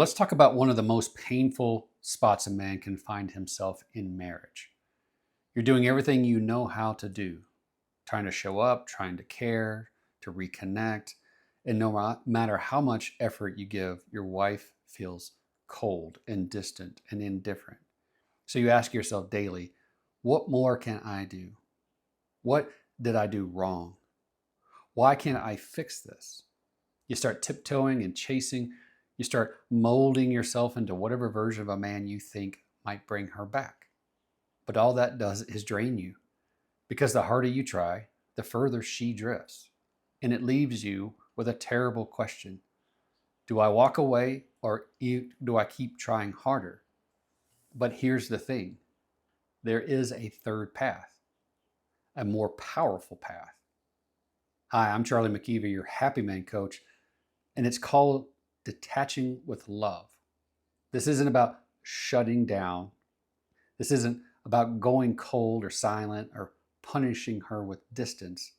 Let's talk about one of the most painful spots a man can find himself in marriage. You're doing everything you know how to do, trying to show up, trying to care, to reconnect, and no matter how much effort you give, your wife feels cold and distant and indifferent. So you ask yourself daily, what more can I do? What did I do wrong? Why can't I fix this? You start tiptoeing and chasing. You start molding yourself into whatever version of a man you think might bring her back. But all that does is drain you, because the harder you try, the further she drifts. And it leaves you with a terrible question. Do I walk away, or do I keep trying harder? But here's the thing. There is a third path, a more powerful path. Hi, I'm Charlie McKeever, your happy man coach, and it's called detaching with love. This isn't about shutting down. This isn't about going cold or silent or punishing her with distance.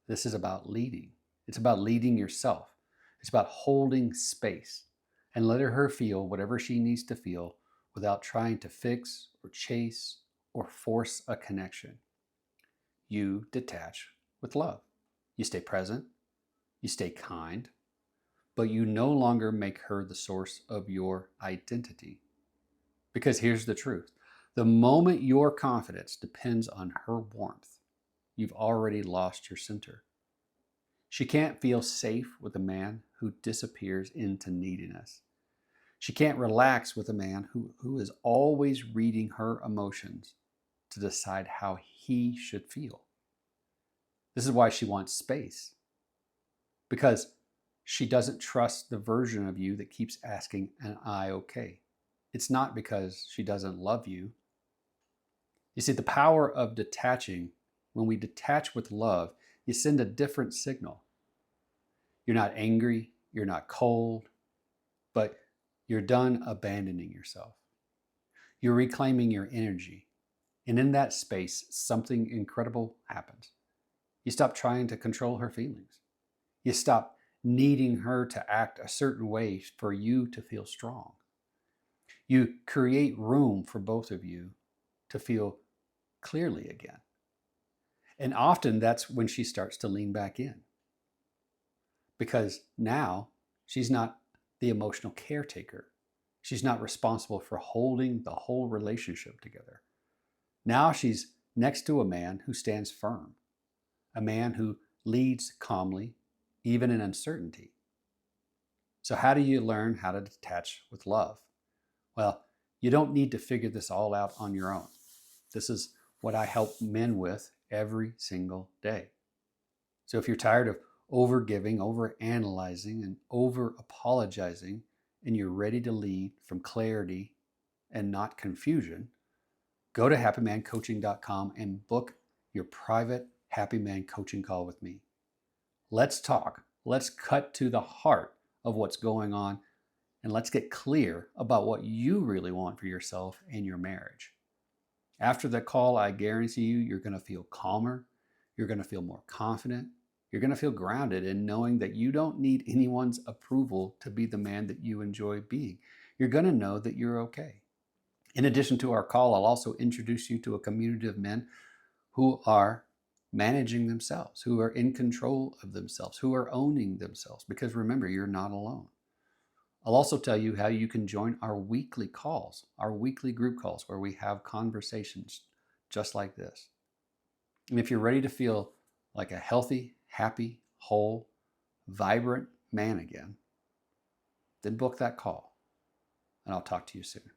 This is about leading. It's about leading yourself. It's about holding space and letting her feel whatever she needs to feel without trying to fix or chase or force a connection. You detach with love. You stay present. You stay kind. But you no longer make her the source of your identity. Because here's the truth. The moment your confidence depends on her warmth, you've already lost your center. She can't feel safe with a man who disappears into neediness. She can't relax with a man who is always reading her emotions to decide how he should feel. This is why she wants space. Because she doesn't trust the version of you that keeps asking, am I okay? It's not because she doesn't love you. You see, the power of detaching, when we detach with love, you send a different signal. You're not angry, you're not cold, but you're done abandoning yourself. You're reclaiming your energy. And in that space, something incredible happens. You stop trying to control her feelings. You stop needing her to act a certain way for you to feel strong. You create room for both of you to feel clearly again. And often that's when she starts to lean back in. Because now she's not the emotional caretaker. She's not responsible for holding the whole relationship together. Now she's next to a man who stands firm, a man who leads calmly, even in uncertainty. So how do you learn how to detach with love? Well, you don't need to figure this all out on your own. This is what I help men with every single day. So if you're tired of over-giving, over-analyzing, and over-apologizing, and you're ready to lead from clarity and not confusion, go to happymancoaching.com and book your private Happy Man coaching call with me. Let's talk. Let's cut to the heart of what's going on, and let's get clear about what you really want for yourself and your marriage. After the call, I guarantee you, you're going to feel calmer. You're going to feel more confident. You're going to feel grounded in knowing that you don't need anyone's approval to be the man that you enjoy being. You're going to know that you're okay. In addition to our call, I'll also introduce you to a community of men who are managing themselves, who are in control of themselves, who are owning themselves. Because remember, you're not alone. I'll also tell you how you can join our weekly calls, our weekly group calls, where we have conversations just like this. And if you're ready to feel like a healthy, happy, whole, vibrant man again, then book that call, and I'll talk to you soon.